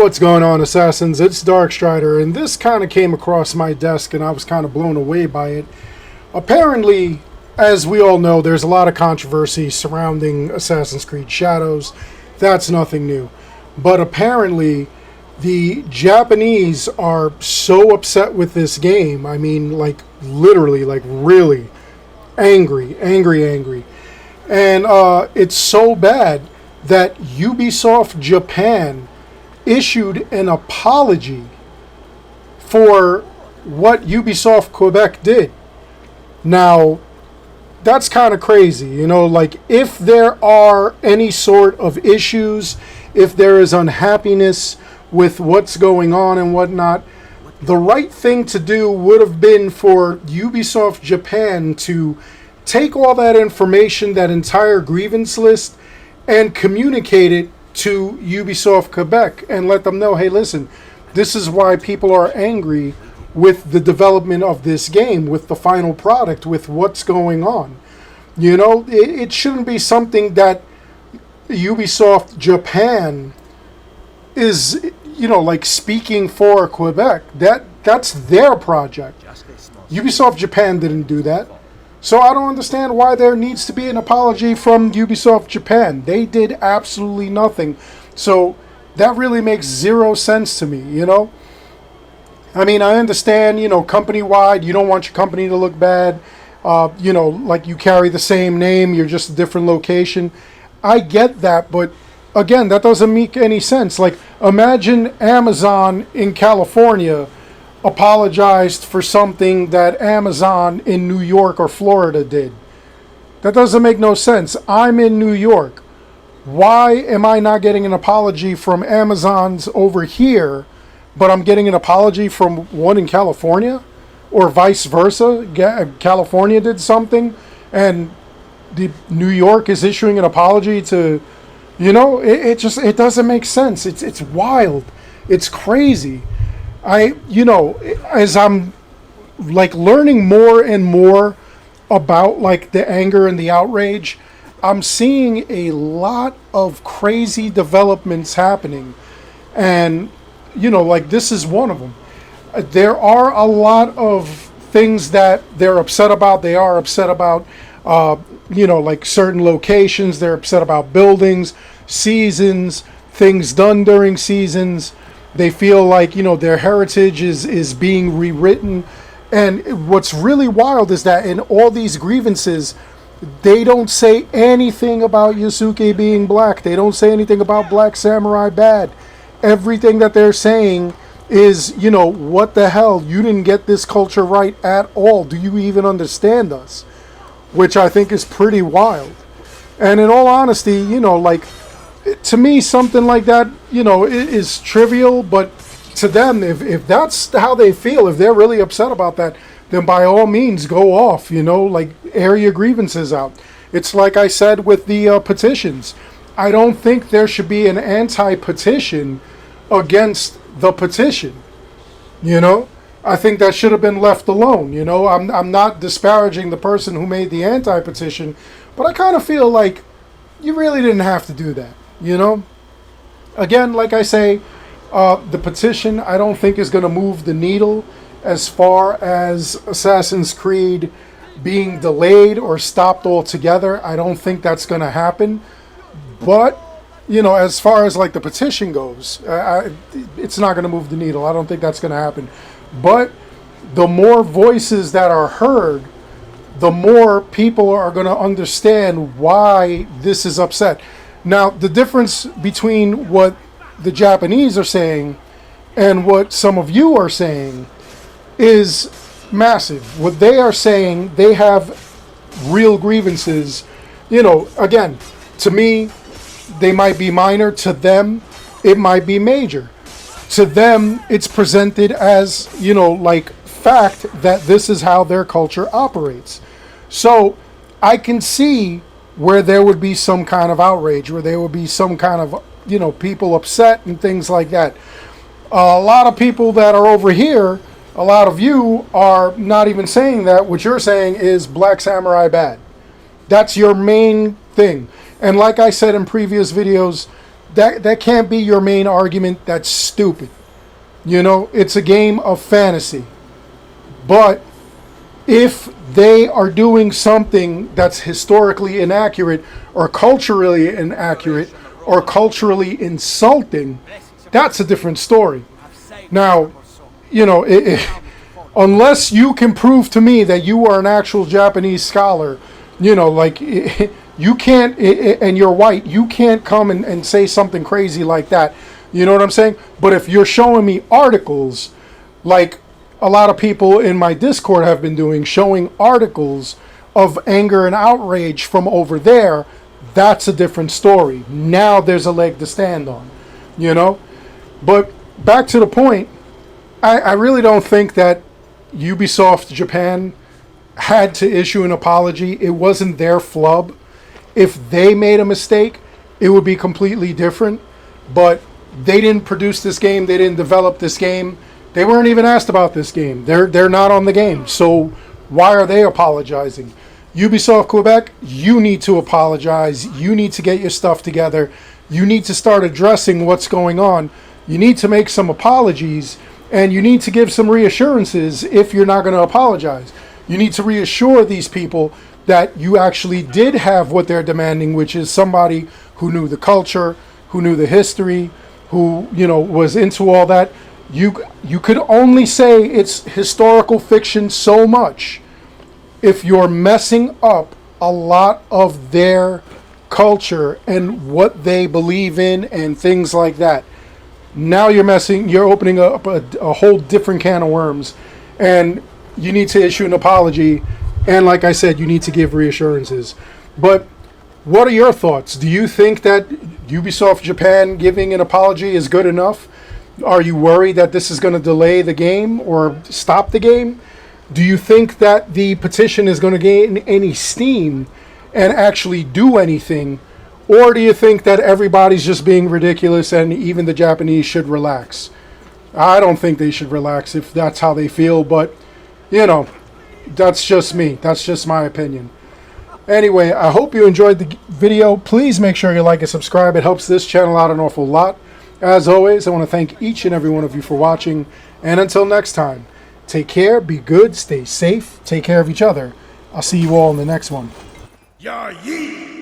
What's going on, Assassins? It's Darkstrider, and this kind of came across my desk and I was kind of blown away by it. Apparently, as we all know, there's a lot of controversy surrounding Assassin's Creed Shadows. That's nothing new. But apparently, the Japanese are so upset with this game. I mean, like, literally, like, really angry. And it's so bad that UbiSoft Japan issued an apology for what UbiSoft Quebec did. Now, that's kind of crazy, you know, like if there are any sort of issues, if there is unhappiness with what's going on and whatnot, the right thing to do would have been for UbiSoft Japan to take all that information, that entire grievance list, and communicate it to UbiSoft Quebec and let them know, hey, listen, this is why people are angry with the development of this game, with the final product, with what's going on. You know, it shouldn't be something that Ubisoft Japan is, you know, like speaking for Quebec. That's their project. Ubisoft Japan didn't do that. So I don't understand why there needs to be an apology from Ubisoft Japan. They did absolutely nothing. So that really makes zero sense to me, you know? I mean, I understand, you know, company-wide, you don't want your company to look bad. You know, like you carry the same name, you're just a different location. I get that, but again, that doesn't make any sense. Like, imagine Amazon in California apologized for something that Amazon in New York or Florida did. That doesn't make no sense. I'm in New York. Why am I not getting an apology from Amazon's over here, but I'm getting an apology from one in California? Or vice versa? California did something and New York is issuing an apology to, you know, it doesn't make sense. It's wild. It's crazy. You know, as I'm like learning more and more about like the anger and the outrage, I'm seeing a lot of crazy developments happening. And, you know, like this is one of them. There are a lot of things that they're upset about. They are upset about, you know, like certain locations. They're upset about buildings, seasons, things done during seasons. They feel like, you know, their heritage is being rewritten. And what's really wild is that in all these grievances, they don't say anything about Yusuke being black. They don't say anything about Black Samurai bad. Everything that they're saying is, you know, what the hell? You didn't get this culture right at all. Do you even understand us? Which I think is pretty wild. And in all honesty, you know, like, to me, something like that, you know, is trivial, but to them, if that's how they feel, if they're really upset about that, then by all means, go off, you know, like, air your grievances out. It's like I said with the petitions. I don't think there should be an anti-petition against the petition, you know? I think that should have been left alone, you know? I'm not disparaging the person who made the anti-petition, but I kind of feel like you really didn't have to do that. You know, again, like I say, the petition I don't think is going to move the needle as far as Assassin's Creed being delayed or stopped altogether. I don't think that's going to happen. But, you know, as far as like the petition goes, it's not going to move the needle. I don't think that's going to happen. But the more voices that are heard, the more people are going to understand why this is upset. Now, the difference between what the Japanese are saying and what some of you are saying is massive. What they are saying, they have real grievances. You know, again, to me, they might be minor. To them, it might be major. To them, it's presented as, you know, like fact that this is how their culture operates. So I can see where there would be some kind of outrage, where there would be some kind of, you know, people upset and things like that. A lot of people that are over here, a lot of you are not even saying that. What you're saying is Black Samurai bad. That's your main thing. And like I said in previous videos, that can't be your main argument. That's stupid. You know, it's a game of fantasy. But if they are doing something that's historically inaccurate or culturally inaccurate or culturally insulting, that's a different story. Now, you know, unless you can prove to me that you are an actual Japanese scholar, you know, like, you can't, and you're white, you can't come and say something crazy like that. You know what I'm saying? But if you're showing me articles, like a lot of people in my Discord have been doing, showing articles of anger and outrage from over there, that's a different story. Now there's a leg to stand on, you know? But back to the point, I really don't think that UbiSoft Japan had to issue an apology. It wasn't their flub. If they made a mistake, it would be completely different. But they didn't produce this game. They didn't develop this game. They weren't even asked about this game. They're not on the game. So why are they apologizing? UbiSoft Quebec, you need to apologize. You need to get your stuff together. You need to start addressing what's going on. You need to make some apologies, and you need to give some reassurances if you're not going to apologize. You need to reassure these people that you actually did have what they're demanding, which is somebody who knew the culture, who knew the history, who, you know, was into all that. You could only say it's historical fiction so much if you're messing up a lot of their culture and what they believe in and things like that. Now you're opening up a whole different can of worms, and you need to issue an apology, and like I said, you need to give reassurances. But what are your thoughts? Do you think that UbiSoft Japan giving an apology is good enough? Are you worried that this is going to delay the game or stop the game? Do you think that the petition is going to gain any steam and actually do anything? Or do you think that everybody's just being ridiculous and even the Japanese should relax? I don't think they should relax if that's how they feel, but, you know, that's just me. That's just my opinion. Anyway, I hope you enjoyed the video. Please make sure you like and subscribe. It helps this channel out an awful lot. As always, I want to thank each and every one of you for watching. And until next time, take care, be good, stay safe, take care of each other. I'll see you all in the next one. Yeah, yeah.